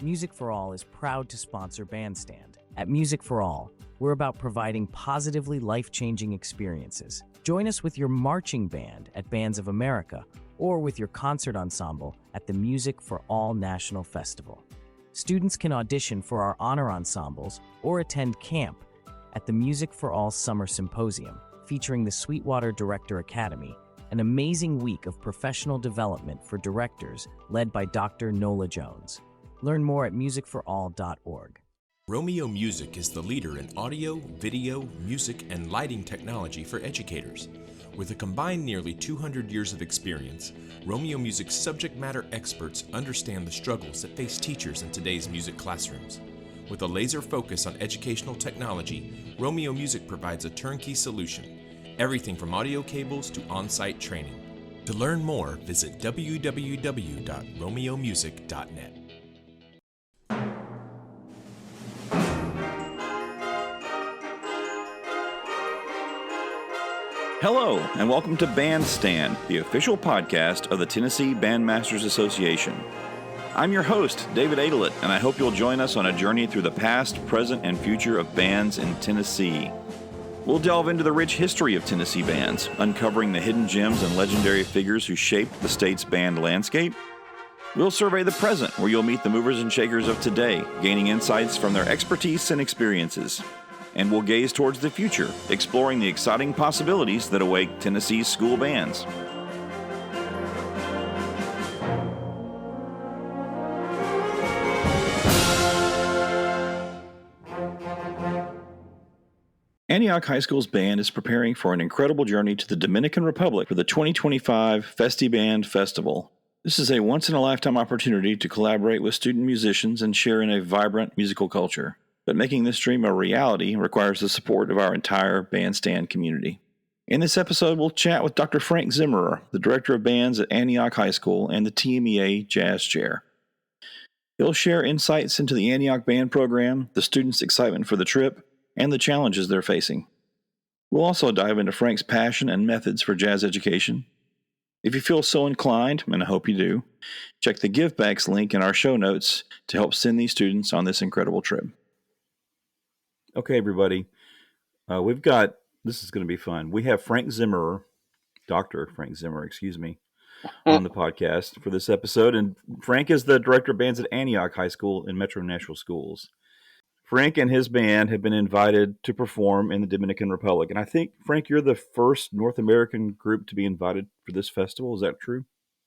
Music for All is proud to sponsor Bandstand. At Music for All, we're about providing positively life-changing experiences. Join us with your marching band at Bands of America or with your concert ensemble at the Music for All National Festival. Students can audition for our honor ensembles or attend camp at the Music for All Summer Symposium, featuring the Sweetwater Director Academy, an amazing week of professional development for directors led by Dr. Nola Jones. Learn more at musicforall.org. Romeo Music is the leader in audio, video, music, and lighting technology for educators. With a combined nearly 200 years of experience, Romeo Music's subject matter experts understand the struggles that face teachers in today's music classrooms. With a laser focus on educational technology, Romeo Music provides a turnkey solution, everything from audio cables to on-site training. To learn more, visit www.romeomusic.net. Hello, and welcome to Bandstand, the official podcast of the Tennessee Bandmasters Association. I'm your host, David Adelit, and I hope you'll join us on a journey through the past, present, and future of bands in Tennessee. We'll delve into the rich history of Tennessee bands, uncovering the hidden gems and legendary figures who shaped the state's band landscape. We'll survey the present, where you'll meet the movers and shakers of today, gaining insights from their expertise and experiences. And we'll gaze towards the future, exploring the exciting possibilities that await Tennessee's school bands. Antioch High School's band is preparing for an incredible journey to the Dominican Republic for the 2025 Festi Band Festival. This is a once-in-a-lifetime opportunity to collaborate with student musicians and share in a vibrant musical culture. But making this dream a reality requires the support of our entire Bandstand community. In this episode, we'll chat with Dr. Frank Zimmerer, the Director of Bands at Antioch High School and the TMEA Jazz Chair. He'll share insights into the Antioch Band program, the students' excitement for the trip, and the challenges they're facing. We'll also dive into Frank's passion and methods for jazz education. If you feel so inclined, and I hope you do, check the GiveBacks link in our show notes to help send these students on this incredible trip. Okay, everybody, this is going to be fun. We have Frank Zimmerer, Dr. Frank Zimmerer, on the podcast for this episode. And Frank is the Director of Bands at Antioch High School in Metro Nashville Schools. Frank and his band have been invited to perform in the Dominican Republic. And I think, Frank, you're the first North American group to be invited for this festival. Is that true?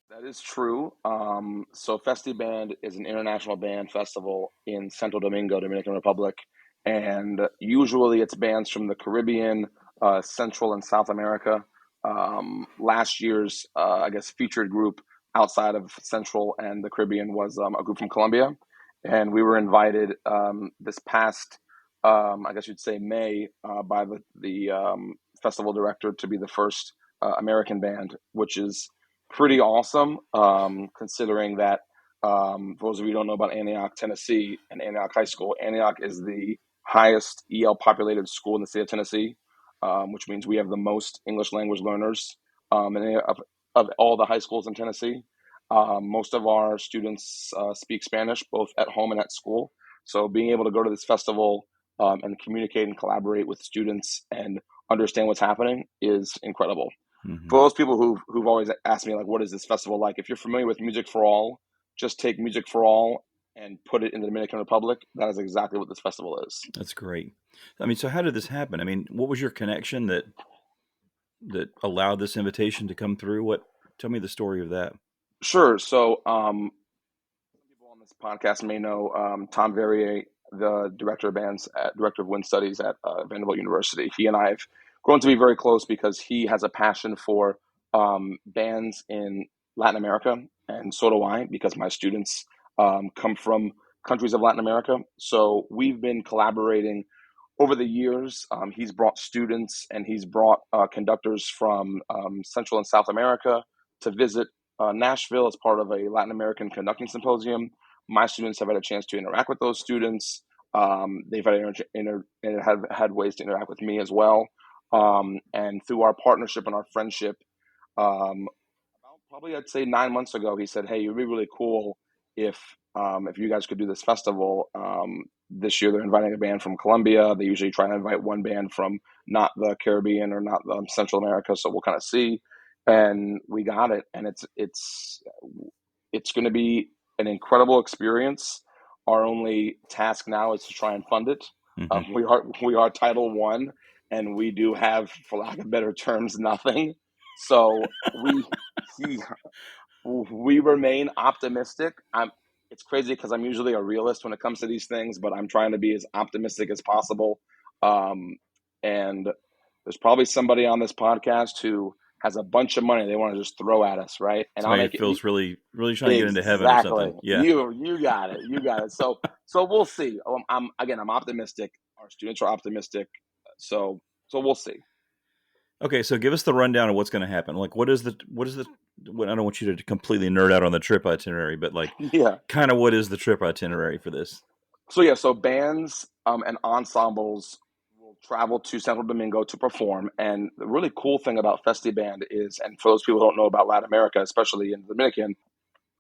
That is true. So Festi Band is an international band festival in Santo Domingo, Dominican Republic. And usually it's bands from the Caribbean, Central and South America. Last year's, featured group outside of Central and the Caribbean was a group from Colombia. And we were invited this past, May, by the festival director to be the first American band, which is pretty awesome, considering that, for those of you who don't know about Antioch, Tennessee, and Antioch High School, Antioch is the highest EL populated school in the state of Tennessee, which means we have the most English language learners of all the high schools in Tennessee. Most of our students speak Spanish, both at home and at school. So being able to go to this festival and communicate and collaborate with students and understand what's happening is incredible. Mm-hmm. For those people who've always asked me, like, what is this festival like? If you're familiar with Music for All, just take Music for All and put it in the Dominican Republic. That is exactly what this festival is. That's great. I mean, so how did this happen? I mean, what was your connection that allowed this invitation to come through? Tell me the story of that. Sure. So some people on this podcast may know Tom Verrier, the director of bands, director of wind studies at Vanderbilt University. He and I have grown to be very close because he has a passion for bands in Latin America, and so do I, because my students come from countries of Latin America. So we've been collaborating over the years. He's brought students and he's brought conductors from Central and South America to visit Nashville as part of a Latin American conducting symposium. My students have had a chance to interact with those students. They've had ways to interact with me as well. And through our partnership and our friendship, about probably I'd say 9 months ago, he said, "Hey, it would be really cool if you guys could do this festival. This year they're inviting a band from Colombia. They usually try to invite one band from not the Caribbean or not Central America. So we'll kind of see. And we got it, and it's going to be an incredible experience. Our only task now is to try and fund it. Mm-hmm. We are Title One, and we do have, for lack of better terms, nothing. So we remain optimistic. It's crazy because I'm usually a realist when it comes to these things, but I'm trying to be as optimistic as possible. And there's probably somebody on this podcast who has a bunch of money they want to just throw at us, right? And Somebody I'll make feels it really, really trying to get into heaven or something. Yeah. You got it. So we'll see. I'm optimistic. Our students are optimistic. So we'll see. Okay, so give us the rundown of what's going to happen. Like, what is the? I don't want you to completely nerd out on the trip itinerary, but like, kind of what is the trip itinerary for this? So bands and ensembles will travel to Santo Domingo to perform. And the really cool thing about Festi Band is, and for those people who don't know about Latin America, especially in the Dominican,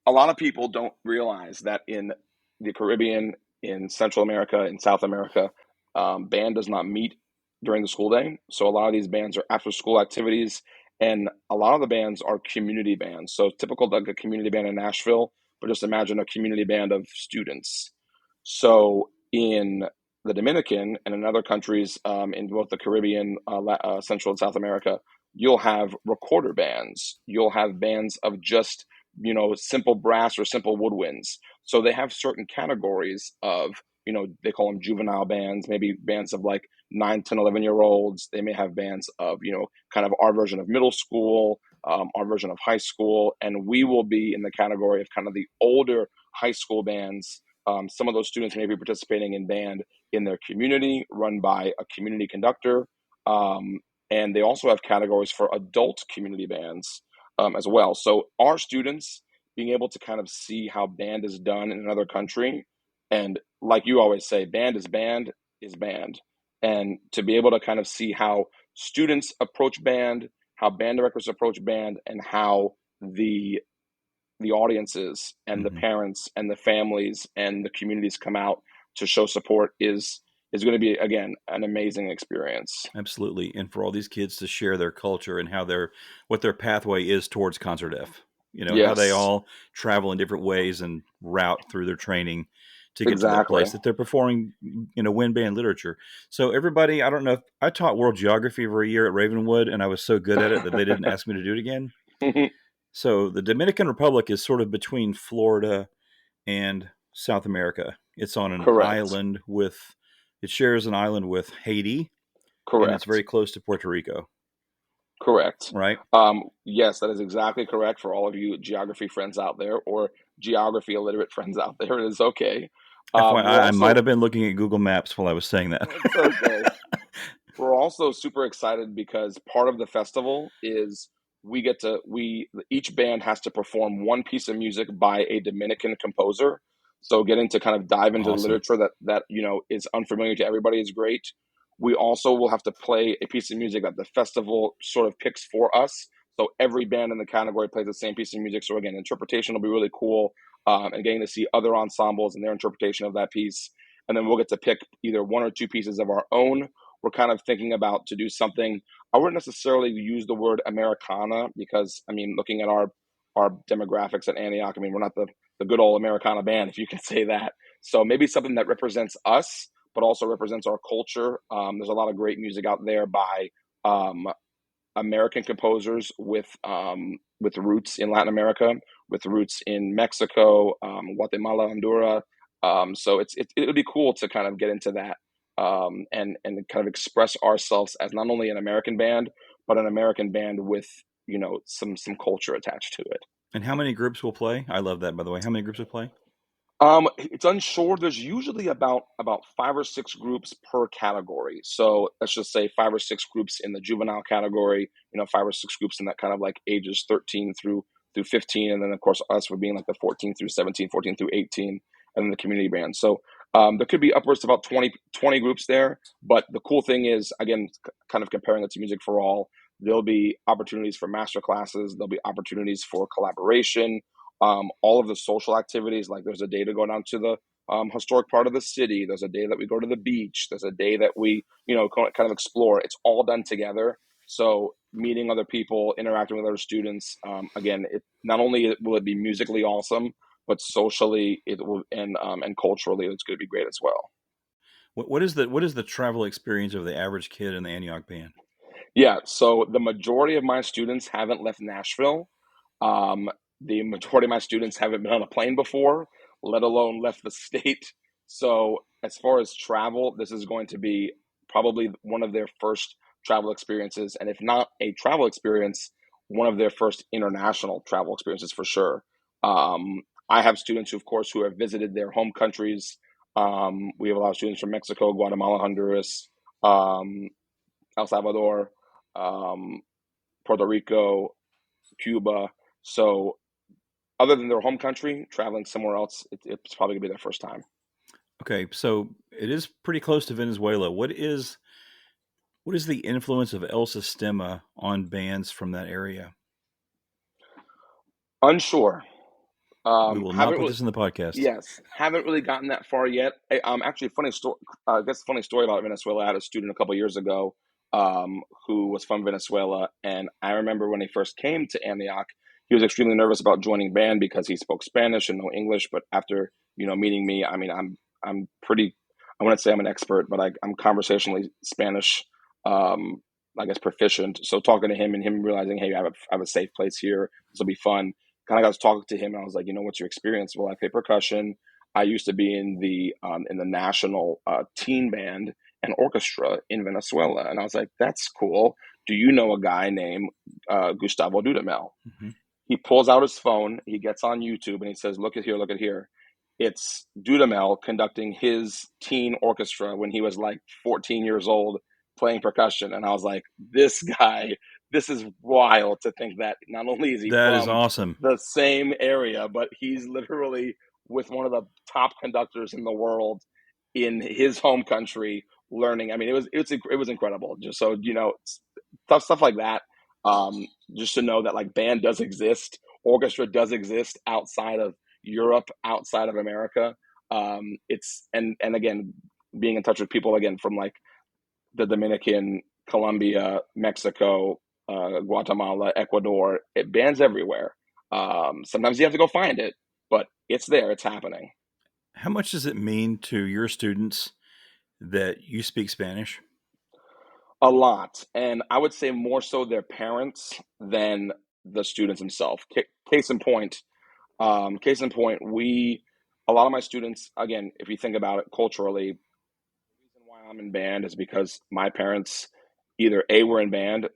a lot of people don't realize that in the Caribbean, in Central America, in South America, band does not meet during the school day. So a lot of these bands are after school activities, and a lot of the bands are community bands. So typical like a community band in Nashville, but just imagine a community band of students. So in the Dominican and in other countries in both the Caribbean, Central and South America, you'll have recorder bands. You'll have bands of just simple brass or simple woodwinds. So they have certain categories of, they call them juvenile bands, maybe bands of like 9, 10, 11-year-olds. They may have bands of, kind of our version of middle school, our version of high school. And we will be in the category of kind of the older high school bands. Some of those students may be participating in band in their community, run by a community conductor. And they also have categories for adult community bands as well. So our students being able to kind of see how band is done in another country, and like you always say, band is band is band. And to be able to kind of see how students approach band, how band directors approach band, and how the audiences and the parents and the families and the communities come out to show support is going to be, again, an amazing experience. Absolutely. And for all these kids to share their culture and what their pathway is towards Concert F, how they all travel in different ways and route through their training to get to that place that they're performing, wind band literature. So everybody, I don't know if I taught world geography for a year at Ravenwood, and I was so good at it that they didn't ask me to do it again. So the Dominican Republic is sort of between Florida and South America. It's on an island it shares an island with Haiti. Correct. And it's very close to Puerto Rico. Correct. Right? Yes, that is exactly correct for all of you geography friends out there or geography illiterate friends out there. It is okay. I might have been looking at Google Maps while I was saying that. It's okay. We're also super excited because part of the festival is each band has to perform one piece of music by a Dominican composer. So getting to kind of dive into the literature that is unfamiliar to everybody is great. We also will have to play a piece of music that the festival sort of picks for us. So every band in the category plays the same piece of music. So again, interpretation will be really cool, and getting to see other ensembles and their interpretation of that piece. And then we'll get to pick either one or two pieces of our own. We're kind of thinking about to do something. I wouldn't necessarily use the word Americana because, looking at our demographics at Antioch, we're not the good old Americana band, if you can say that. So maybe something that represents us, but also represents our culture. There's a lot of great music out there by American composers with roots in Latin America, with roots in Mexico, Guatemala, Honduras. So it'll be cool to kind of get into that and kind of express ourselves as not only an American band, but an American band with some culture attached to it. And how many groups will play? I love that, by the way. How many groups will play? It's unsure. There's usually about 5 or 6 groups per category. So let's just say 5 or 6 groups in the juvenile category, 5 or 6 groups in that kind of like ages 13 through 15. And then of course us would being like the 14 through 17, 14 through 18, and then the community band. So there could be upwards to about 20 groups there. But the cool thing is, again, kind of comparing it to Music for All, there'll be opportunities for master classes. There'll be opportunities for collaboration. all of the social activities. Like there's a day to go down to the historic part of the city. There's a day that we go to the beach. There's a day that we, kind of explore. It's all done together. So meeting other people, interacting with other students. Again, it not only will it be musically awesome, but socially it will, and culturally it's going to be great as well. What is the travel experience of the average kid in the Antioch band? Yeah, so the majority of my students haven't left Nashville. Um, the majority of my students haven't been on a plane before, let alone left the state. So as far as travel, this is going to be probably one of their first travel experiences, and if not a travel experience, one of their first international travel experiences for sure. I have students, of course, who have visited their home countries. We have a lot of students from Mexico, Guatemala, Honduras, um, El Salvador, um, Puerto Rico, Cuba. So, other than their home country, traveling somewhere else, it's probably gonna be their first time. Okay, so it is pretty close to Venezuela. What is the influence of El Sistema on bands from that area? Unsure. We will not Haven't put really. this in the podcast. Yes, haven't really gotten that far yet. Actually, funny story. I guess funny story about Venezuela. I had a student a couple years ago, who was from Venezuela, and I remember when he first came to Antioch, he was extremely nervous about joining band because he spoke Spanish and no English. But after meeting me, I mean, I'm pretty. I wouldn't say I'm an expert, but I'm conversationally Spanish. I guess proficient. So talking to him and him realizing, hey, I have a safe place here. This will be fun. Kind of got to talk to him, and I was like, what's your experience? Well, I play percussion. I used to be in the national teen band and orchestra in Venezuela, and I was like, that's cool. Do you know a guy named Gustavo Dudamel? Hmm. He pulls out his phone, he gets on YouTube, and he says, look at here, look at here. It's Dudamel conducting his teen orchestra when he was like 14 years old playing percussion. And I was like, this guy, this is wild to think that not only is he That is from awesome. the same area, but he's literally with one of the top conductors in the world in his home country learning. I mean, it was incredible. Just so tough stuff like that. Just to know that like band does exist, orchestra does exist outside of Europe, outside of America. It's and again, being in touch with people again from like the Dominican, Colombia, Mexico, Guatemala, Ecuador, bands everywhere. Sometimes you have to go find it, but it's there, it's happening. How much does it mean to your students that you speak Spanish? A lot, and I would say more so their parents than the students themselves. Case in point, a lot of my students, again, if you think about it culturally, the reason why I'm in band is because my parents either A were in band,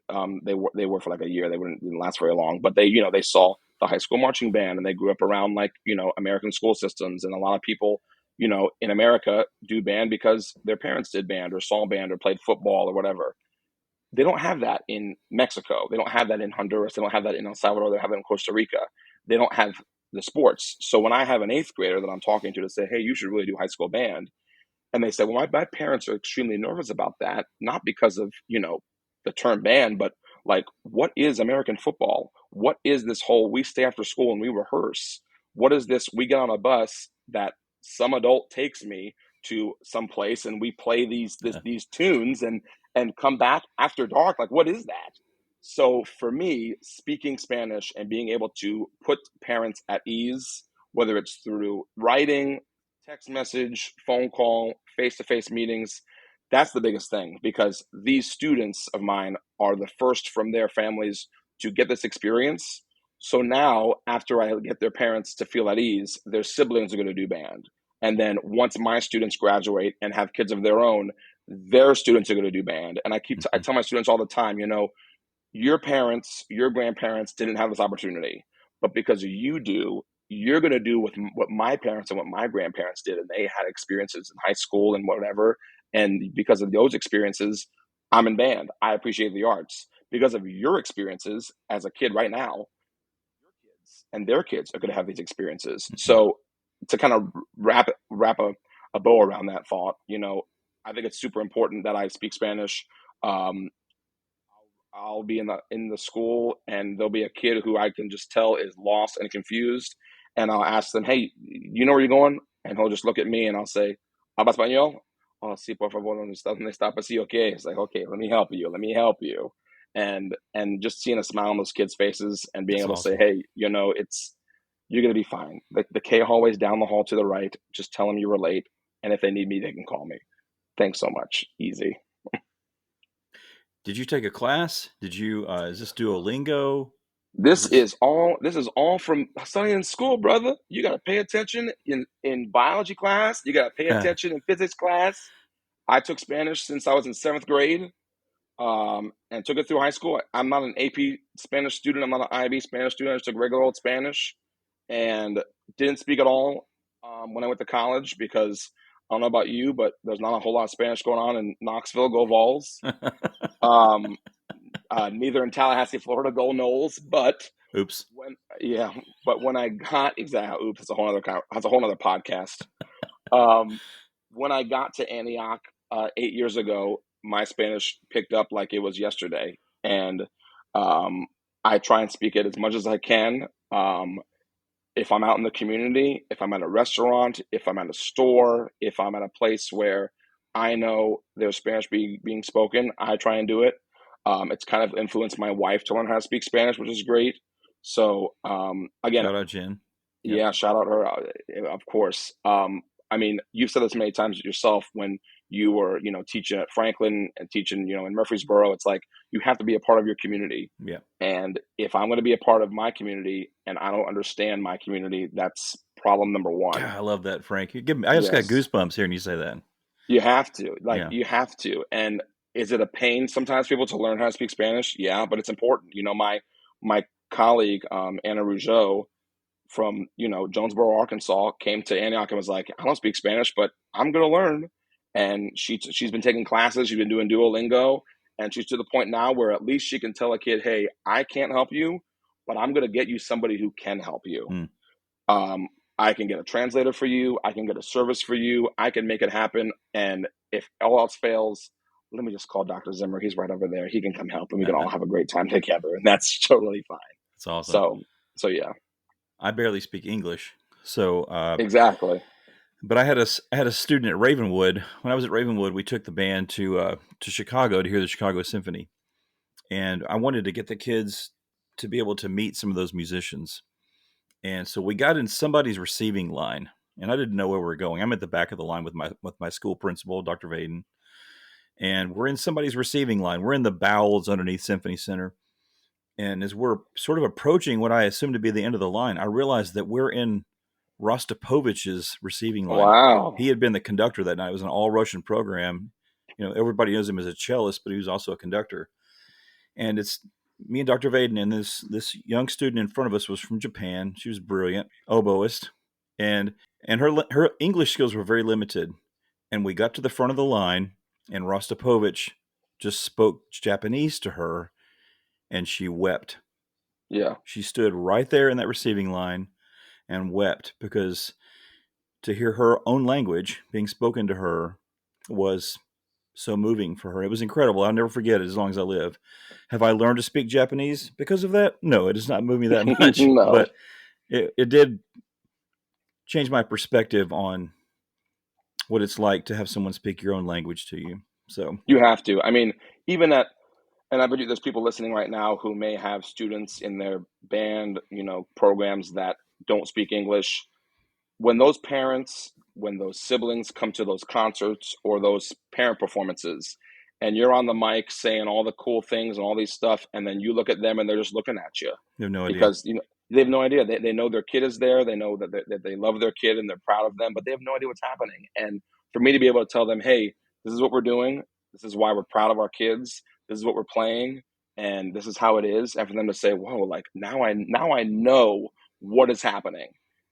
they were for like a year, didn't last very long, but they saw the high school marching band and they grew up around like, American school systems. And a lot of people, in America do band because their parents did band or saw band or played football or whatever. They don't have that in Mexico. They don't have that in Honduras. They don't have that in El Salvador. They have it in Costa Rica. They don't have the sports. So when I have an eighth grader that I'm talking to say, hey, you should really do high school band, and they say, well, my parents are extremely nervous about that, not because of, the term band, but like, what is American football? What is this whole, we stay after school and we rehearse? What is this? We get on a bus that some adult takes me to some place and we play these tunes and come back after dark. Like, what is that? So for me, speaking Spanish and being able to put parents at ease, whether it's through writing, text message, phone call, face to face meetings, that's the biggest thing because these students of mine are the first from their families to get this experience. So now, after I get their parents to feel at ease, their siblings are going to do band. And then once my students graduate and have kids of their own, their students are going to do band. And I tell my students all the time, your parents, your grandparents didn't have this opportunity, but because you do, you're going to do what my parents and what my grandparents did, and they had experiences in high school and whatever. And because of those experiences, I'm in band. I appreciate the arts. Because of your experiences as a kid right now, your kids and their kids are going to have these experiences. Mhm. So to kind of wrap a bow around that thought, I think it's super important that I speak Spanish. Um, I'll be in the school and there'll be a kid who I can just tell is lost and confused. and I'll ask them, hey, you know where you're going? And he'll just look at me and I'll say, ¿Habla español? Oh, sí, por favor, ¿dónde está así? Okay. It's like, okay, let me help you. And just seeing a smile on those kids' faces and being That's able to awesome. say, hey, you're going to be fine. The K hallway's down the hall to the right. Just tell them you were late. And if they need me, they can call me. Thanks so much. Easy. Did you take a class? Did you, is this Duolingo? This is all from studying in school, brother. You got to pay attention in biology class. You got to pay attention in physics class. I took Spanish since I was in 7th grade, and took it through high school. I'm not an AP Spanish student. I'm not an IB Spanish student. I just took regular old Spanish and didn't speak at all when I went to college because I don't know about you, but there's not a whole lot of Spanish going on in Knoxville. Go Vols. Neither in Tallahassee, Florida. Go Noles. But Oops. when I got oops, that's a whole other podcast. When I got to Antioch 8 years ago, my Spanish picked up like it was yesterday, and I try and speak it as much as I can. If I'm out in the community, if I'm at a restaurant, if I'm at a store, if I'm at a place where I know there's Spanish being spoken, I try and do it. It's kind of influenced my wife to learn how to speak Spanish, which is great. So again, Shout out Jen. Yep. yeah, shout out her, of course. I mean, you've said this many times yourself when you were, teaching at Franklin and teaching, in Murfreesboro. It's like you have to be a part of your community. Yeah. And if I'm going to be a part of my community and I don't understand my community, that's problem number one. God, I love that, Frank. I just got goosebumps hearing you say that. You have to, you have to. And is it a pain sometimes people to learn how to speak Spanish? Yeah, but it's important. My colleague, Anna Rougeau, from Jonesboro, Arkansas, came to Antioch and was like, I don't speak Spanish, but I'm gonna learn. And she's been taking classes, she's been doing Duolingo, and she's to the point now where at least she can tell a kid, hey, I can't help you, but I'm gonna get you somebody who can help you. I can get a translator for you, I can get a service for you, I can make it happen. And if all else fails, let me just call Dr. Zimmerer. He's right over there. He can come help and we can all have a great time together. And that's totally fine. That's awesome. So yeah. I barely speak English, so exactly. But I had a student at Ravenwood. When I was at Ravenwood, we took the band to Chicago to hear the Chicago Symphony, and I wanted to get the kids to be able to meet some of those musicians. And so we got in somebody's receiving line, and I didn't know where we were going. I'm at the back of the line with my school principal, Dr. Vaden, and we're in somebody's receiving line. We're in the bowels underneath Symphony Center. And as we're sort of approaching what I assume to be the end of the line, I realized that we're in Rostopovich's receiving line. Wow. He had been the conductor that night. It was an all-Russian program. Everybody knows him as a cellist, but he was also a conductor. And it's me and Dr. Vaden, and this young student in front of us was from Japan. She was brilliant, oboist. And her English skills were very limited. And we got to the front of the line, and Rostopovich just spoke Japanese to her, and she wept. Yeah. She stood right there in that receiving line and wept because to hear her own language being spoken to her was so moving for her. It was incredible. I'll never forget it as long as I live. Have I learned to speak Japanese because of that? No, it does not move me that much. No. But it did change my perspective on what it's like to have someone speak your own language to you. So you have to. I mean, even at, and I bet you there's people listening right now who may have students in their band, programs that don't speak English. When those parents, when those siblings come to those concerts or those parent performances, and you're on the mic saying all the cool things and all these stuff, and then you look at them and they're just looking at you. You have no idea. Because they have no idea. They know their kid is there. They know that they love their kid and they're proud of them, but they have no idea what's happening. And for me to be able to tell them, hey, this is what we're doing. This is why we're proud of our kids. This is what we're playing. And this is how it is. And for them to say, whoa, like now I know what is happening.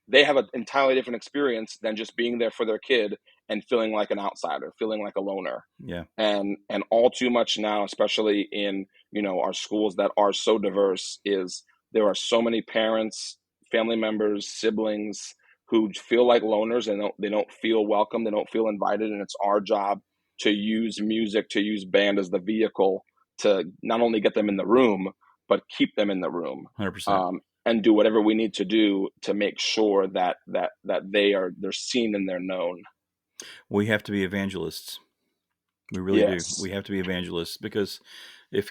They have an entirely different experience than just being there for their kid and feeling like an outsider, feeling like a loner. Yeah. And all too much now, especially in, our schools that are so diverse, is there are so many parents, family members, siblings who feel like loners and they don't feel welcome. They don't feel invited. And it's our job to use music, to use band as the vehicle to not only get them in the room, but keep them in the room. 100%. and do whatever we need to do to make sure that they're seen and they're known. We have to be evangelists. We really do. Yes. We have to be evangelists, because if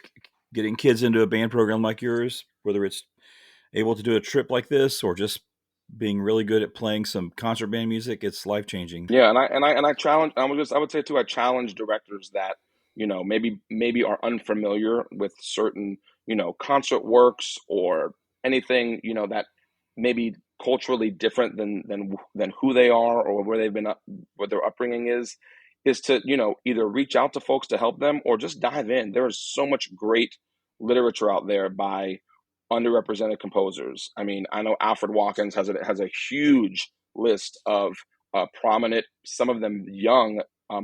getting kids into a band program like yours, whether it's able to do a trip like this or just being really good at playing some concert band music, it's life changing. Yeah, and I challenge. I would say too. I challenge directors that maybe are unfamiliar with certain concert works or anything that maybe culturally different than who they are or where they've been what their upbringing is to either reach out to folks to help them or just dive in. There is so much great literature out there by underrepresented composers. I mean, I know Alfred Watkins has a huge list of prominent, some of them young,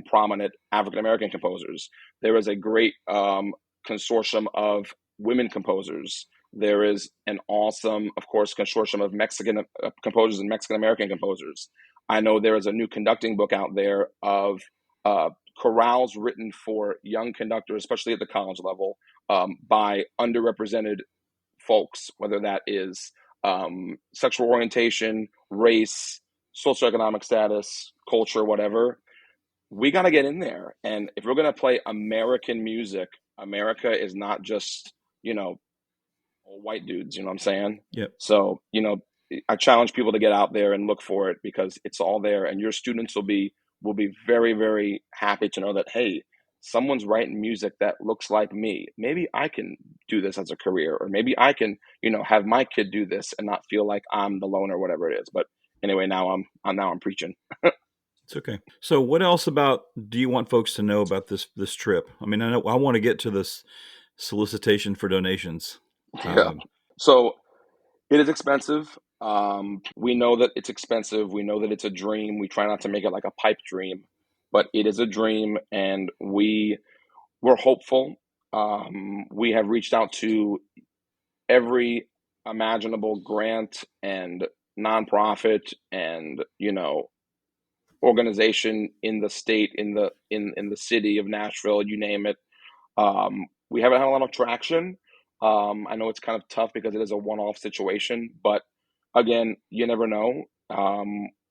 prominent African American composers. There is a great consortium of women composers. There is an awesome, of course, consortium of Mexican composers and Mexican American composers. I know there is a new conducting book out there of chorales written for young conductors, especially at the college level, by underrepresented folks, whether that is sexual orientation, race, socioeconomic status, culture, whatever. We got to get in there. And if we're going to play American music, America is not just, all white dudes, you know what I'm saying? Yep. So, I challenge people to get out there and look for it because it's all there. And your students will be very, very happy to know that, hey, someone's writing music that looks like me. Maybe I can do this as a career, or maybe I can, have my kid do this and not feel like I'm the loner, whatever it is. But anyway, now I'm preaching. It's okay. So what else do you want folks to know about this trip? I mean, I know I want to get to this solicitation for donations. Yeah. So it is expensive. We know that it's expensive. We know that it's a dream. We try not to make it like a pipe dream, but it is a dream, and we're hopeful. We have reached out to every imaginable grant and nonprofit and organization in the state, in the city of Nashville, you name it. We haven't had a lot of traction. I know it's kind of tough because it is a one-off situation, but again, you never know.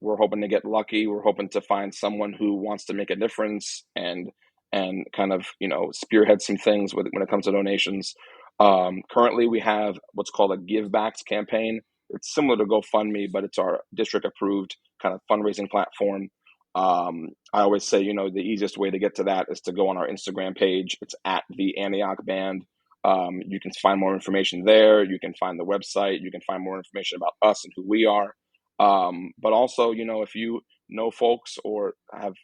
We're hoping to get lucky. We're hoping to find someone who wants to make a difference and kind of spearhead some things when it comes to donations. Currently, we have what's called a Give Backs campaign. It's similar to GoFundMe, but it's our district-approved kind of fundraising platform. I always say, the easiest way to get to that is to go on our Instagram page. It's at the Antioch Band. You can find more information there. You can find the website. You can find more information about us and who we are. But also, if you know folks or have,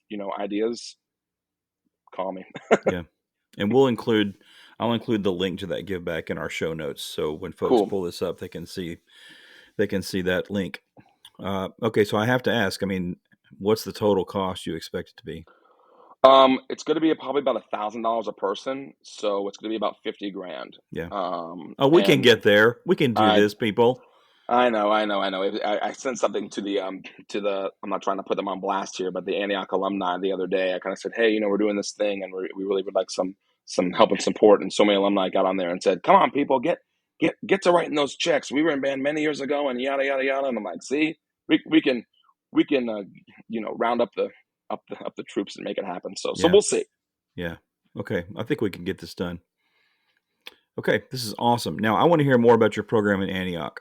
ideas, call me. Yeah. And I'll include the link to that give back in our show notes. So when folks Cool. pull this up, they can see that link. Okay. So I have to ask, I mean, what's the total cost you expect it to be? It's going to be probably about $1,000 a person. So it's going to be about $50,000. Yeah. We can get there. We can do this, people. I know. I sent something to the I'm not trying to put them on blast here, but the Antioch alumni the other day. I kind of said, hey, we're doing this thing, and we really would like some help and support. And so many alumni got on there and said, come on, people, get to writing those checks. We were in band many years ago, and yada yada yada. And I'm like, see, we can round up the troops and make it happen. So we'll see. Yeah. Okay. I think we can get this done. Okay. This is awesome. Now I want to hear more about your program in Antioch.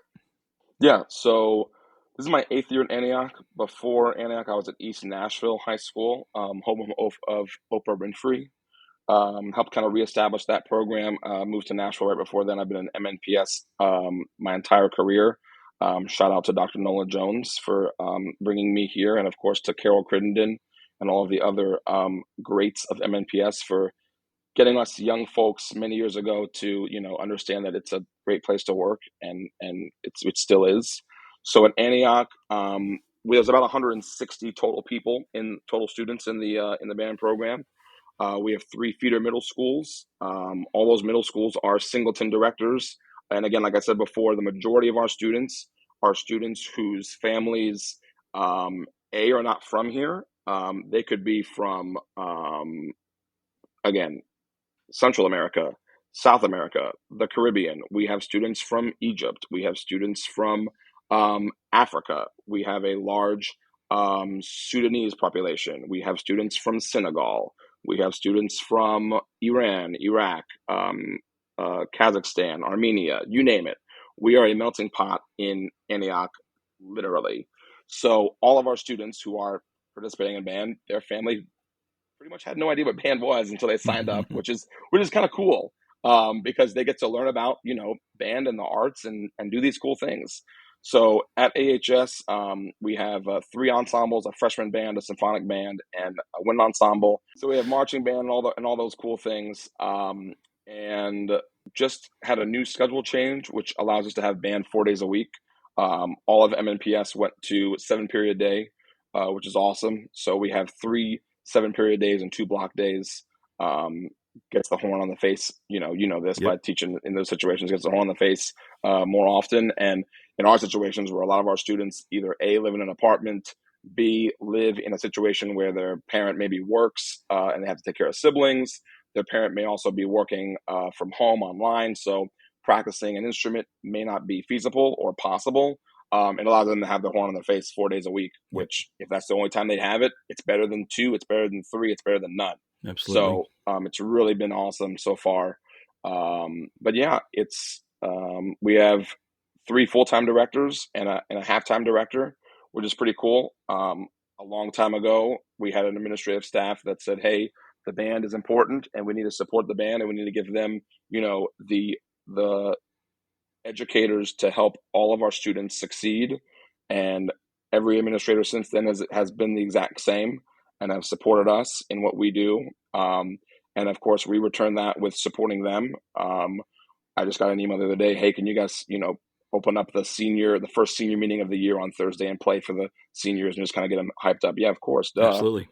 Yeah. So this is my 8th year in Antioch. Before Antioch, I was at East Nashville High School, home of Oprah Winfrey. Helped kind of reestablish that program. Moved to Nashville right before then. I've been in MNPS my entire career. Shout out to Dr. Nola Jones for bringing me here, and of course to Carol Crittenden and all of the other greats of MNPS for getting us young folks many years ago to understand that it's a great place to work, and it still is. So at Antioch, there's about 160 total students in the band program. We have 3 feeder middle schools. All those middle schools are singleton directors. And again, like I said before, the majority of our students are students whose families, are not from here. They could be from, again, Central America, South America, the Caribbean. We have students from Egypt. We have students from Africa. We have a large Sudanese population. We have students from Senegal. We have students from Iran, Iraq, Kazakhstan, Armenia, you name it. We are a melting pot in Antioch, literally. So all of our students who are participating in band, their family pretty much had no idea what band was until they signed up, which is kind of cool, because they get to learn about band and the arts and do these cool things. So at AHS, we have 3 ensembles: a freshman band, a symphonic band, and a wind ensemble. So we have marching band and all those cool things. And just had a new schedule change, which allows us to have band 4 days a week. All of MNPS went to 7-period day, which is awesome. So we have 3 7-period days and 2 block days. Gets the horn on the face. You know this. By teaching in those situations, gets the horn on the face more often. And in our situations, where a lot of our students either A, live in an apartment, B, live in a situation where their parent maybe works and they have to take care of siblings. Their parent may also be working from home online, so practicing an instrument may not be feasible or possible. It allows them to have the horn on their face 4 days a week, which, if that's the only time they'd have it, it's better than 2, it's better than 3, it's better than none. Absolutely. So it's really been awesome so far. But yeah, it's we have 3 full-time directors and a half-time director, which is pretty cool. A long time ago, we had an administrative staff that said, "Hey, the band is important, and we need to support the band, and we need to give them, the educators to help all of our students succeed." And every administrator since then has been the exact same and have supported us in what we do. And of course, we return that with supporting them. I just got an email the other day: "Hey, can you guys, open up the first senior meeting of the year on Thursday and play for the seniors and just kind of get them hyped up?" Yeah, of course, duh. Absolutely.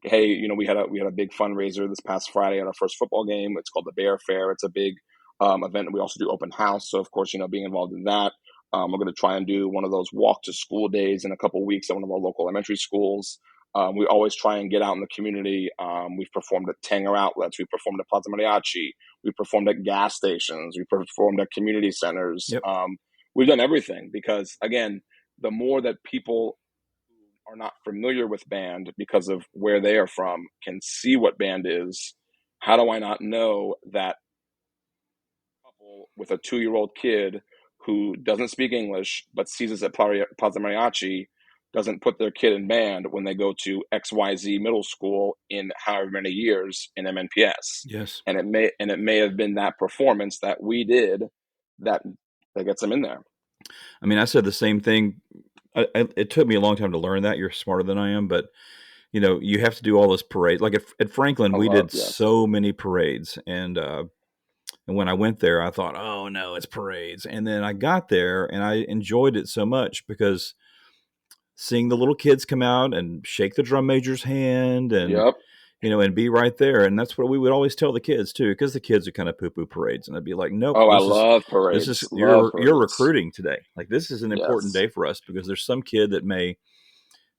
Hey, we had a big fundraiser this past Friday at our first football game. It's called the Bear Fair. It's a big event. We also do open house. So of course, being involved in that. We're going to try and do one of those walk to school days in a couple of weeks at one of our local elementary schools. We always try and get out in the community. We've performed at Tanger outlets. We performed at Plaza Mariachi. We performed at gas stations. We performed at community centers. Yep. We've done everything because, again, the more that people who are not familiar with band because of where they are from can see what band is, how do I not know that couple with a 2-year-old kid who doesn't speak English but sees us at Plaza Mariachi doesn't put their kid in band when they go to XYZ middle school in however many years in MNPS. Yes. And it may have been that performance that we did that gets them in there. I mean, I said the same thing. It took me a long time to learn that. You're smarter than I am, but you have to do all this parade. Like at Franklin, we did so many parades, and when I went there, I thought, oh no, it's parades. And then I got there, and I enjoyed it so much because seeing the little kids come out and shake the drum major's hand and, and be right there. And that's what we would always tell the kids too, because the kids are kind of poo-poo parades. And I'd be like, nope. I love parades. You're recruiting today. Like, this is an important day for us because there's some kid that may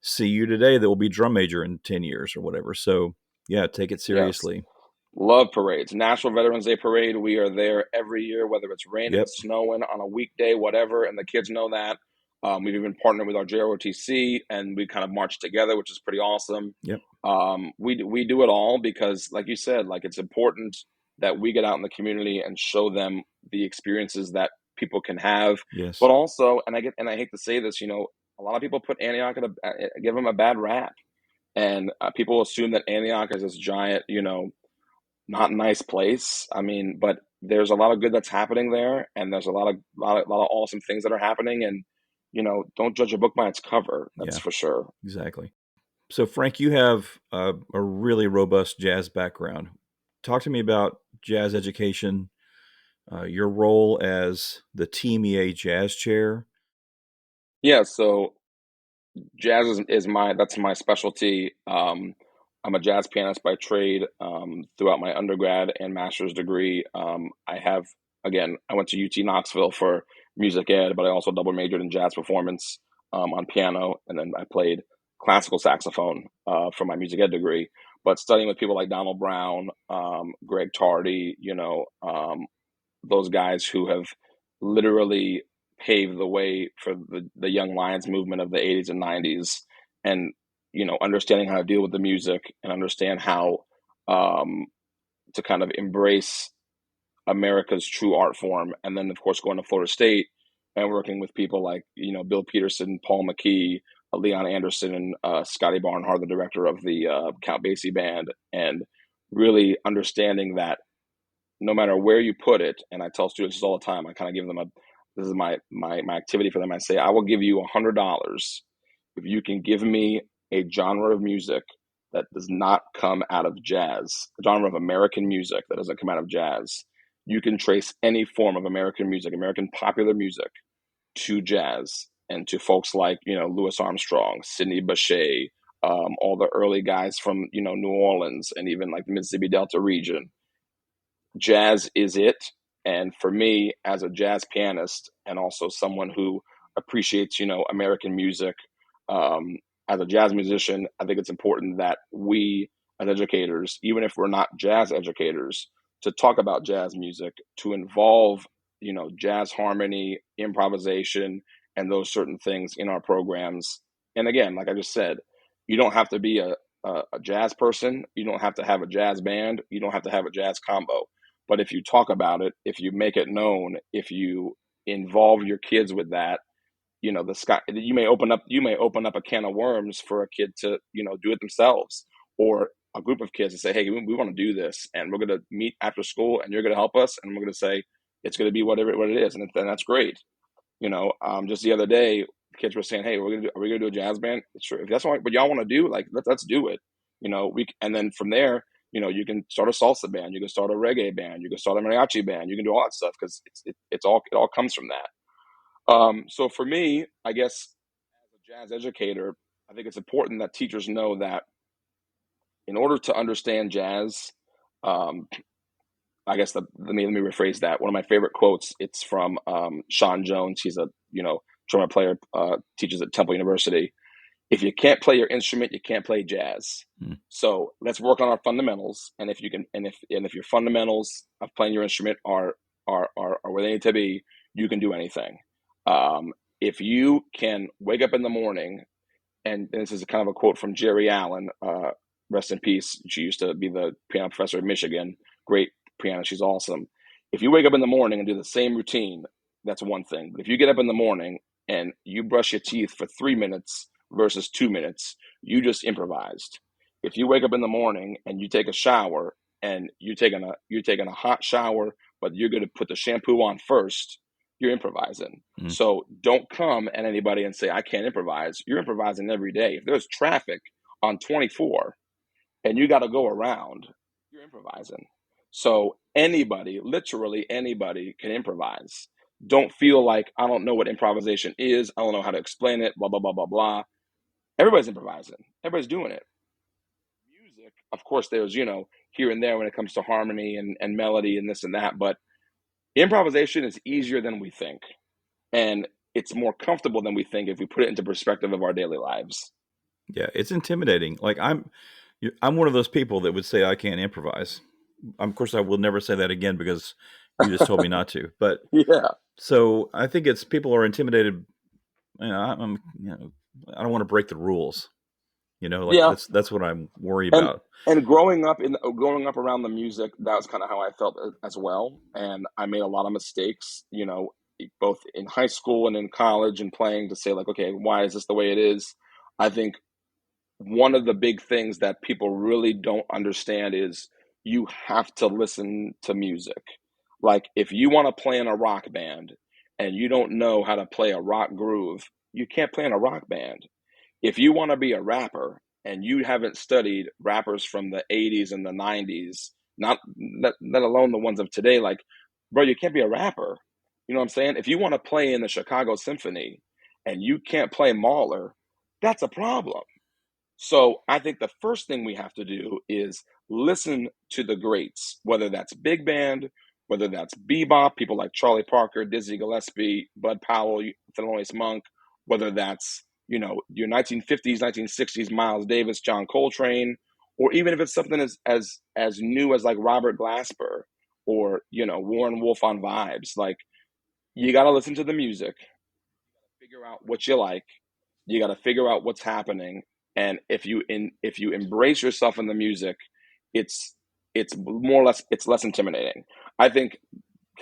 see you today that will be drum major in 10 years or whatever. So yeah, take it seriously. Yes. Love parades. National Veterans Day Parade. We are there every year, whether it's raining, snowing, on a weekday, whatever. And the kids know that. We've even partnered with our JROTC, and we kind of march together, which is pretty awesome. Yep. We do it all because, like you said, it's important that we get out in the community and show them the experiences that people can have. Yes. But also, and I hate to say this, a lot of people put Antioch give them a bad rap, and people assume that Antioch is this giant, not nice place. I mean, but there's a lot of good that's happening there, and there's a lot of awesome things that are happening, and don't judge a book by its cover. That's for sure. Exactly. So, Frank, you have a really robust jazz background. Talk to me about jazz education, your role as the Team EA Jazz Chair. Yeah, so jazz is that's my specialty. I'm a jazz pianist by trade. Throughout my undergrad and master's degree, I went to UT Knoxville for music ed, but I also double majored in jazz performance on piano, and then I played classical saxophone for my music ed degree. but studying with people like Donald Brown, Greg Tardy, those guys who have literally paved the way for the Young Lions movement of the 80s and 90s, and understanding how to deal with the music and understand how to kind of embrace America's true art form. And then, of course, going to Florida State and working with people like, Bill Peterson, Paul McKee, Leon Anderson, and Scotty Barnhart, the director of the Count Basie Band, and really understanding that no matter where you put it, and I tell students this all the time, I kind of give them this is my activity for them. I say, I will give you $100 if you can give me a genre of music that does not come out of jazz, a genre of American music that doesn't come out of jazz. You can trace any form of American music, American popular music, to jazz and to folks like, Louis Armstrong, Sidney Bechet, all the early guys from, New Orleans and even like the Mississippi Delta region. Jazz is it. And for me, as a jazz pianist and also someone who appreciates, American music, as a jazz musician, I think it's important that we as educators, even if we're not jazz educators, to talk about jazz music, to involve, jazz harmony, improvisation, and those certain things in our programs. And again, like I just said, you don't have to be a jazz person. You don't have to have a jazz band. You don't have to have a jazz combo. But if you talk about it, if you make it known, if you involve your kids with that, the sky, you may open up a can of worms for a kid to, do it themselves, or a group of kids to say, hey, we want to do this, and we're going to meet after school, and you're going to help us, and we're going to say it's going to be what it is, and that's great. Just the other day, kids were saying, hey, are we going to do a jazz band? Sure, if that's what y'all want to do, like let's do it. And then from there, you can start a salsa band, you can start a reggae band, you can start a mariachi band, you can do all that stuff, because it all comes from that. So for me, I guess as a jazz educator, I think it's important that teachers know that in order to understand jazz, I guess let me rephrase that. One of my favorite quotes, it's from Sean Jones. He's a drummer player, teaches at Temple University. If you can't play your instrument, you can't play jazz. So let's work on our fundamentals. And if you can, and if your fundamentals of playing your instrument are where they need to be, you can do anything. If you can wake up in the morning, and this is kind of a quote from Jerry Allen, rest in peace. She used to be the piano professor at Michigan. Great piano. She's awesome. If you wake up in the morning and do the same routine, that's one thing. But if you get up in the morning and you brush your teeth for 3 minutes versus 2 minutes, you just improvised. If you wake up in the morning and you take a shower and you're taking a hot shower, but you're going to put the shampoo on first, you're improvising. So don't come at anybody and say, I can't improvise. You're improvising every day. If there's traffic on 24 and you got to go around, you're improvising. So anybody, literally anybody, can improvise. Don't feel like, I don't know what improvisation is, I don't know how to explain it, blah, blah, blah, blah, blah. Everybody's improvising. Everybody's doing it. Music, of course, there's, here and there when it comes to harmony and melody and this and that, but improvisation is easier than we think. And it's more comfortable than we think if we put it into perspective of our daily lives. Yeah, it's intimidating. Like I'm one of those people that would say I can't improvise. Of course, I will never say that again because you just told me not to. But yeah, so I think it's people are intimidated. I don't want to break the rules. That's what I'm worried about. And growing up around the music, that was kind of how I felt as well. And I made a lot of mistakes, both in high school and in college and playing, to say like, okay, why is this the way it is? I think one of the big things that people really don't understand is you have to listen to music. Like if you want to play in a rock band and you don't know how to play a rock groove, you can't play in a rock band. If you want to be a rapper and you haven't studied rappers from the 80s and the 90s, not let alone the ones of today, like, bro, you can't be a rapper. You know what I'm saying? If you want to play in the Chicago Symphony and you can't play Mahler, that's a problem. So I think the first thing we have to do is listen to the greats, whether that's big band, whether that's bebop, people like Charlie Parker, Dizzy Gillespie, Bud Powell, Thelonious Monk, whether that's, your 1950s, 1960s Miles Davis, John Coltrane, or even if it's something as new as like Robert Glasper or Warren Wolf on vibes. Like, you got to listen to the music, figure out what you like. You got to figure out what's happening, and if you embrace yourself in the music, it's more or less, it's less intimidating. I think,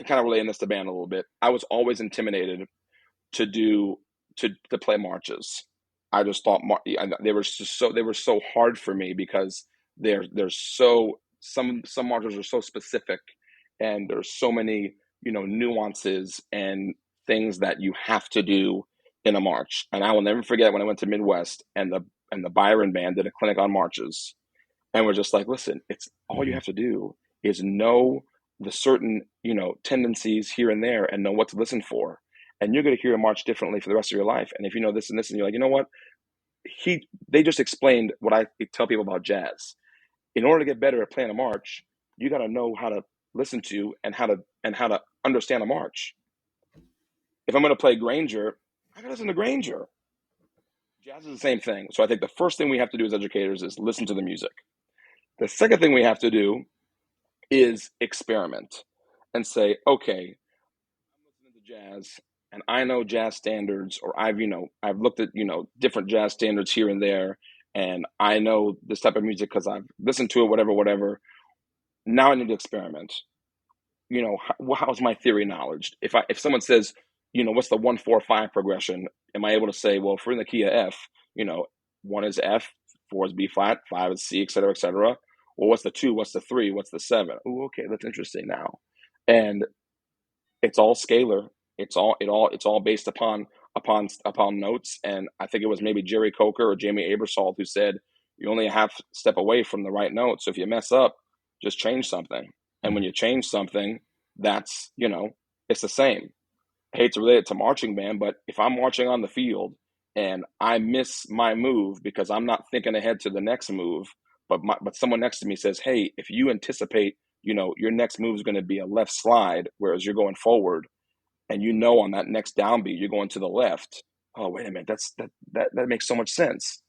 kind of relating this to band a little bit, I was always intimidated to play marches. I just thought they were so hard for me because they're so some marches are so specific, and there's so many nuances and things that you have to do in a march. And I will never forget when I went to Midwest, and the Byron band did a clinic on marches, and we're just like, listen, it's all you have to do is know the certain tendencies here and there, and know what to listen for, and you're going to hear a march differently for the rest of your life. And if you know this and this, and you're like, you know what, they just explained what I tell people about jazz. In order to get better at playing a march, you got to know how to listen to and how to understand a march. If I'm going to play Granger, I got to listen to Granger. Jazz is the same thing. So I think the first thing we have to do as educators is listen to the music. The second thing we have to do is experiment and say, okay, I'm listening to jazz and I know jazz standards, or I've looked at, different jazz standards here and there, and I know this type of music because I've listened to it, whatever. Now I need to experiment. How's my theory knowledge? If someone says, what's the 1-4-5 progression? Am I able to say, well, if we're in the key of F, 1 is F, 4 is B flat, 5 is C, et cetera, et cetera. Well, what's the 2? What's the 3? What's the 7? Oh, okay, that's interesting now. And it's all scalar. It's all based upon notes. And I think it was maybe Jerry Coker or Jamie Aebersold who said, you're only a half step away from the right note. So if you mess up, just change something. And when you change something, that's, it's the same. I hate to relate it to marching band, but if I'm marching on the field and I miss my move because I'm not thinking ahead to the next move, but someone next to me says, hey, if you anticipate, your next move is going to be a left slide, whereas you're going forward, and on that next downbeat, you're going to the left. Oh, wait a minute. That makes so much sense.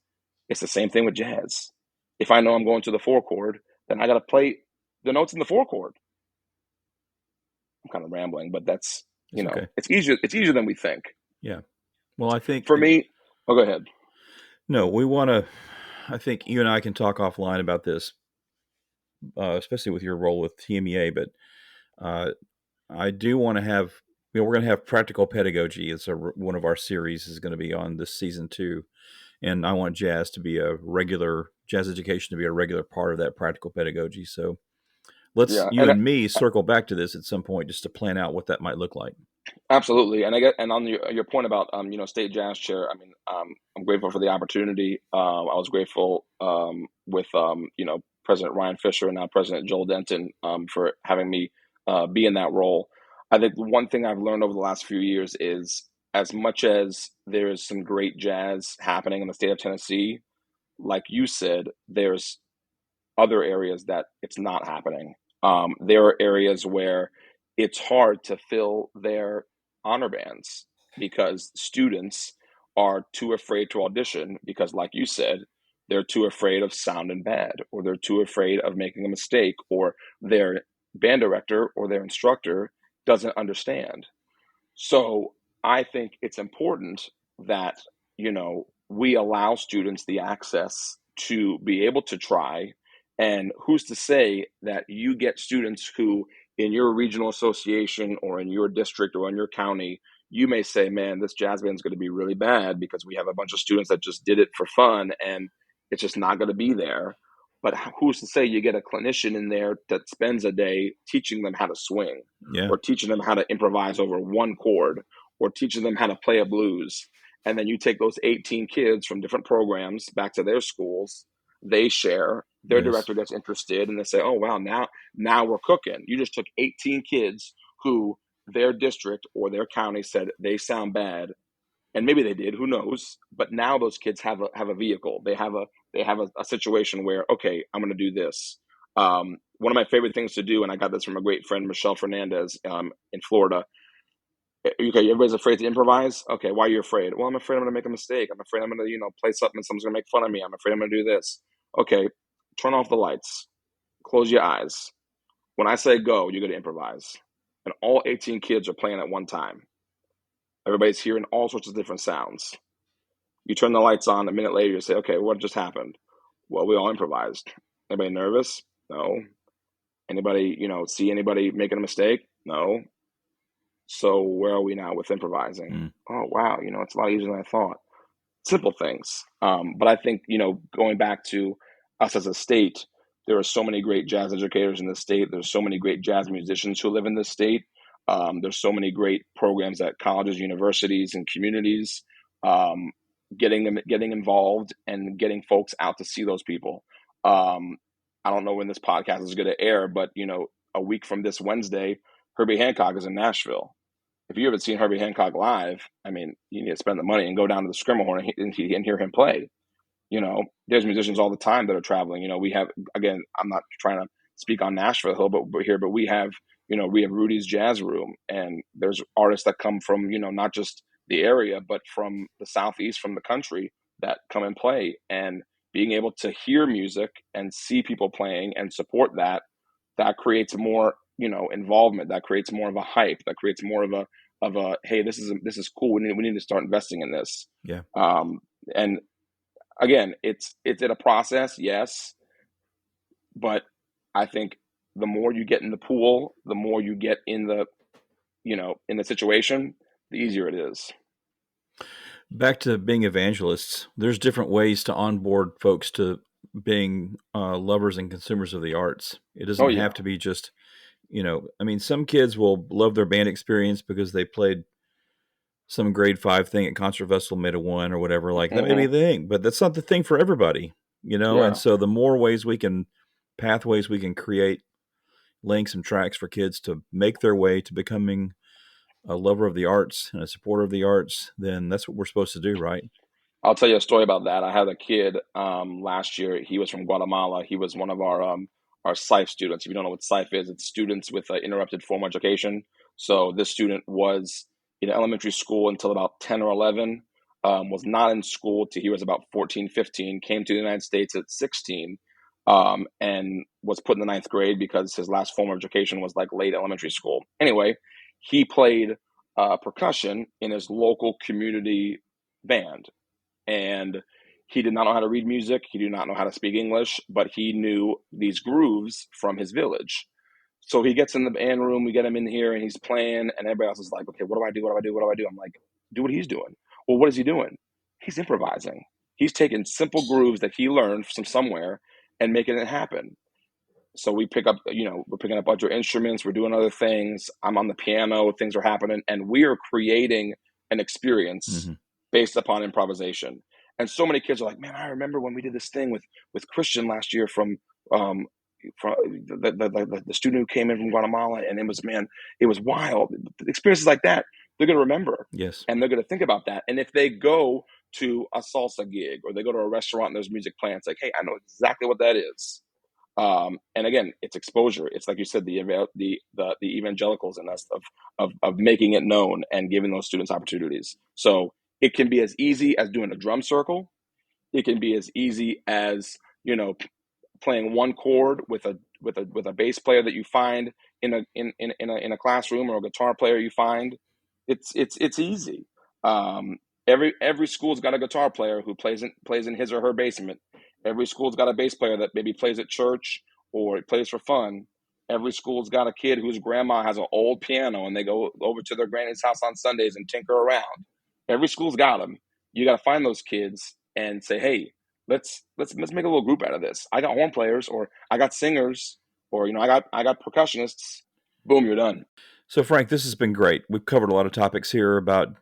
It's the same thing with jazz. If I know I'm going to the 4 chord, then I got to play the notes in the 4 chord. I'm kind of rambling, but that's, okay. It's easier than we think. Yeah. Well, I think for me, go ahead. No, I think you and I can talk offline about this, especially with your role with TMEA, but I do want to have, we're going to have practical pedagogy. It's one of our series is going to be on this season 2. And I want jazz education to be a regular part of that practical pedagogy. So let's, you and me circle back to this at some point just to plan out what that might look like. Absolutely. And on your point about, state jazz chair, I mean, I'm grateful for the opportunity. I was grateful with, President Ryan Fisher and now President Joel Denton for having me be in that role. I think the one thing I've learned over the last few years is, as much as there's some great jazz happening in the state of Tennessee, like you said, there's other areas that it's not happening. There are areas where it's hard to fill their honor bands because students are too afraid to audition because, like you said, they're too afraid of sounding bad, or they're too afraid of making a mistake, or their band director or their instructor doesn't understand. So I think it's important that, we allow students the access to be able to try. And who's to say that you get students who, in your regional association or in your district or in your county, you may say, man, this jazz band is going to be really bad because we have a bunch of students that just did it for fun and it's just not going to be there. But who's to say you get a clinician in there that spends a day teaching them how to swing, or teaching them how to improvise over one chord, or teaching them how to play a blues. And then you take those 18 kids from different programs back to their schools, they share, their director gets interested, and they say, oh, wow, now we're cooking. You just took 18 kids who their district or their county said they sound bad. And maybe they did, who knows? But now those kids have a vehicle. They have a situation where, okay, I'm going to do this. One of my favorite things to do, and I got this from a great friend, Michelle Fernandez, in Florida. Okay, everybody's afraid to improvise. Okay, why are you afraid? Well, I'm afraid I'm going to make a mistake. I'm afraid I'm going to, play something and someone's going to make fun of me. I'm afraid I'm going to do this. Okay, turn off the lights, close your eyes. When I say go, you're going to improvise. And all 18 kids are playing at one time. Everybody's hearing all sorts of different sounds. You turn the lights on, a minute later, you say, okay, what just happened? Well, we all improvised. Anybody nervous? No. Anybody, see anybody making a mistake? No. So where are we now with improvising? Oh, wow, it's a lot easier than I thought. Simple things. But I think, going back to us as a state, there are so many great jazz educators in the state. There's so many great jazz musicians who live in this state. There's so many great programs at colleges, universities, and communities, getting involved and getting folks out to see those people. I don't know when this podcast is going to air, but a week from this Wednesday, Herbie Hancock is in Nashville. If you haven't seen Herbie Hancock live, I mean, you need to spend the money and go down to the Schermerhorn and hear him play. There's musicians all the time that are traveling. We have, again, I'm not trying to speak on Nashville, but we have, we have Rudy's Jazz Room, and there's artists that come from, not just the area, but from the Southeast, from the country, that come and play. And being able to hear music and see people playing and support that creates more, involvement. That creates more of a hype. That creates more of a hey, this is cool. We need to start investing in this. Yeah. And again, it's in a process, yes, but I think the more you get in the pool, the more you get in the, in the situation, the easier it is. Back to being evangelists, there's different ways to onboard folks to being lovers and consumers of the arts. It doesn't have to be just, some kids will love their band experience because they played some grade 5 thing at Concert Festival made a 1 or whatever. Like that may be the thing, but that's not the thing for everybody, And so the more pathways we can create, links and tracks for kids to make their way to becoming a lover of the arts and a supporter of the arts, then that's what we're supposed to do, right? I'll tell you a story about that. I had a kid last year. He was from Guatemala. He was one of our SIFE students. If you don't know what SIFE is, it's students with interrupted formal education. So this student was in elementary school until about 10 or 11, was not in school till he was about 14, 15, came to the United States at 16, and was put in the ninth grade because his last formal education was like late elementary school. Anyway, he played percussion in his local community band. And he did not know how to read music. He did not know how to speak English, but he knew these grooves from his village. So he gets in the band room, we get him in here, and he's playing, and everybody else is like, okay, what do I do? What do I do? What do I do? I'm like, do what he's doing. Well, what is he doing? He's improvising. He's taking simple grooves that he learned from somewhere and making it happen. So we pick up, we're picking up a bunch of instruments, we're doing other things. I'm on the piano, things are happening, and we are creating an experience based upon improvisation. And so many kids are like, man, I remember when we did this thing with Christian last year from the student who came in from Guatemala, and it was wild. Experiences like that, they're going to remember. Yes. And they're going to think about that. And if they go to a salsa gig or they go to a restaurant and there's music playing, it's like, hey, I know exactly what that is. And again, it's exposure. It's like you said, the evangelicals in us of making it known and giving those students opportunities. So it can be as easy as doing a drum circle. It can be as easy as, playing one chord with a bass player that you find in a classroom, or a guitar player you find. It's easy. Every school's got a guitar player who plays in his or her basement. Every school's got a bass player that maybe plays at church or plays for fun. Every school's got a kid whose grandma has an old piano and they go over to their granny's house on Sundays and tinker around. Every school's got them. You got to find those kids and say, hey, let's make a little group out of this. I got horn players, or I got singers, or I got percussionists. Boom, you're done. So Frank, this has been great. We've covered a lot of topics here about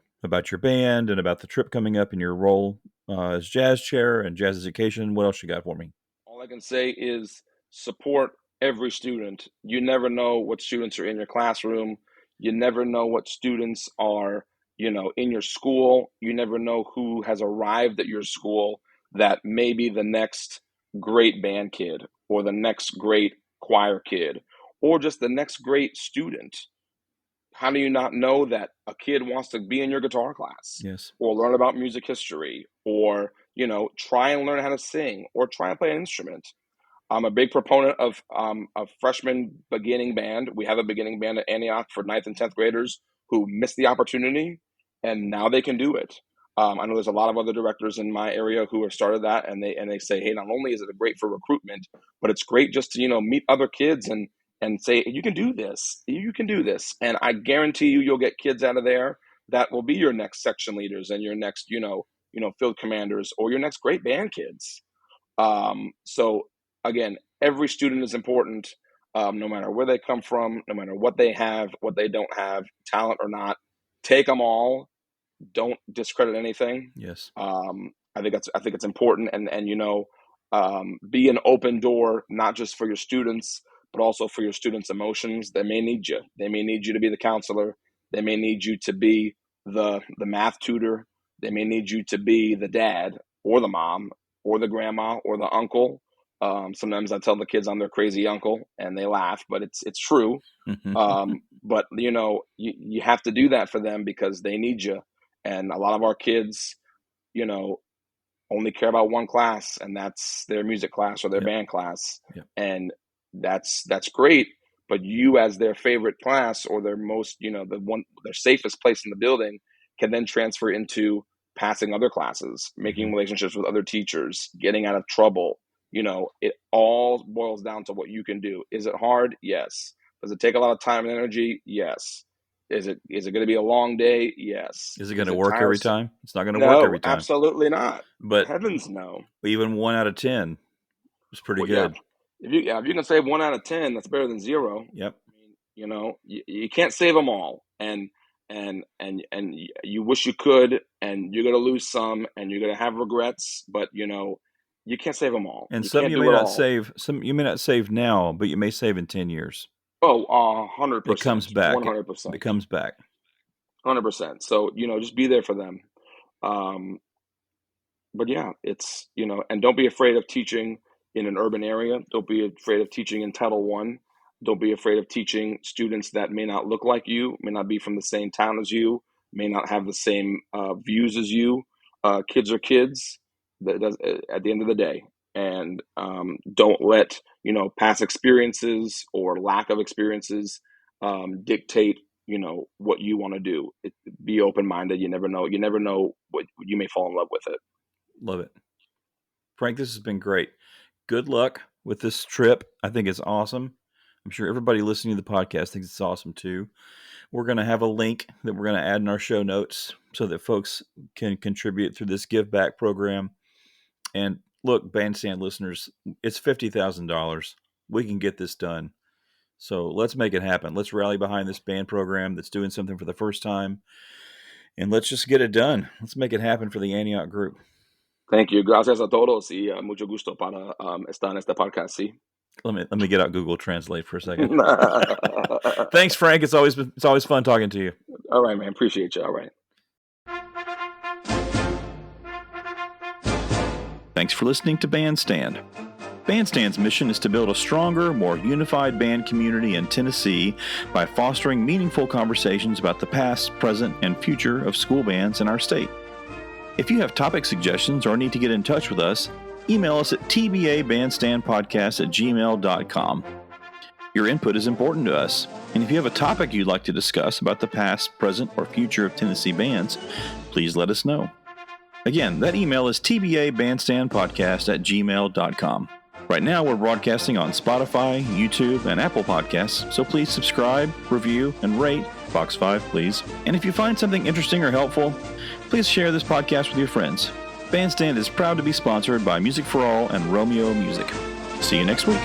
your band and about the trip coming up and your role as jazz chair and jazz education. What else you got for me? All I can say is support every student. You never know what students are in your classroom. You never know what students are, in your school. You never know who has arrived at your school that may be the next great band kid, or the next great choir kid, or just the next great student. How do you not know that a kid wants to be in your guitar class? Yes. Or learn about music history, or, try and learn how to sing, or try and play an instrument? I'm a big proponent of freshman beginning band. We have a beginning band at Antioch for 9th and 10th graders who missed the opportunity, and now they can do it. I know there's a lot of other directors in my area who have started that, and they say, hey, not only is it great for recruitment, but it's great just to meet other kids and say, you can do this, you can do this, and I guarantee you'll get kids out of there that will be your next section leaders and your next field commanders or your next great band kids. So again, every student is important, no matter where they come from, no matter what they have, what they don't have, talent or not. Take them all. Don't discredit anything. Yes. I think it's important, and be an open door, not just for your students, but also for your students' emotions. They may need you. They may need you to be the counselor. They may need you to be the math tutor. They may need you to be the dad or the mom or the grandma or the uncle. Sometimes I tell the kids I'm their crazy uncle, and they laugh, but it's true. But you have to do that for them because they need you. And a lot of our kids, only care about one class, and that's their music class or their band class. And that's great. But you, as their favorite class or their most, their safest place in the building, can then transfer into passing other classes, making relationships with other teachers, getting out of trouble. It all boils down to what you can do. Is it hard? Yes. Does it take a lot of time and energy? Yes. Is it going to be a long day? Yes. Is it going to work every time? It's not going to No, work every time. Absolutely not. But heavens no. Even 1 out of 10 is pretty good. Yeah. If you can save 1 out of 10, that's better than 0. Yep. You can't save them all, and you wish you could, and you're going to lose some, and you're going to have regrets, but you can't save them all. And some you may not save. Some you may not save now, but you may save in 10 years. Oh, 100%. It comes back. 100%. It comes back. 100%. So just be there for them. But yeah, it's and don't be afraid of teaching in an urban area. Don't be afraid of teaching in Title I. Don't be afraid of teaching students that may not look like you, may not be from the same town as you, may not have the same views as you. Kids are kids at the end of the day. And don't let, past experiences or lack of experiences dictate, what you want to do. Be open-minded. You never know what you may fall in love with it. Love it. Frank, this has been great. Good luck with this trip. I think it's awesome. I'm sure everybody listening to the podcast thinks it's awesome too. We're going to have a link that we're going to add in our show notes so that folks can contribute through this give back program. And look, Bandstand listeners, it's $50,000. We can get this done. So let's make it happen. Let's rally behind this band program that's doing something for the first time. And let's just get it done. Let's make it happen for the Antioch group. Thank you. Gracias a todos y mucho gusto para estar en este podcast. Sí. Let me get out Google Translate for a second. Thanks, Frank. It's always fun talking to you. All right, man. Appreciate you. All right. Thanks for listening to Bandstand. Bandstand's mission is to build a stronger, more unified band community in Tennessee by fostering meaningful conversations about the past, present, and future of school bands in our state. If you have topic suggestions or need to get in touch with us, email us at tbabandstandpodcast@gmail.com. Your input is important to us, and if you have a topic you'd like to discuss about the past, present, or future of Tennessee bands, please let us know. Again, that email is tbabandstandpodcast@gmail.com. Right now, we're broadcasting on Spotify, YouTube, and Apple Podcasts, so please subscribe, review, and rate Fox 5, please. And if you find something interesting or helpful, please share this podcast with your friends. Bandstand is proud to be sponsored by Music for All and Romeo Music. See you next week.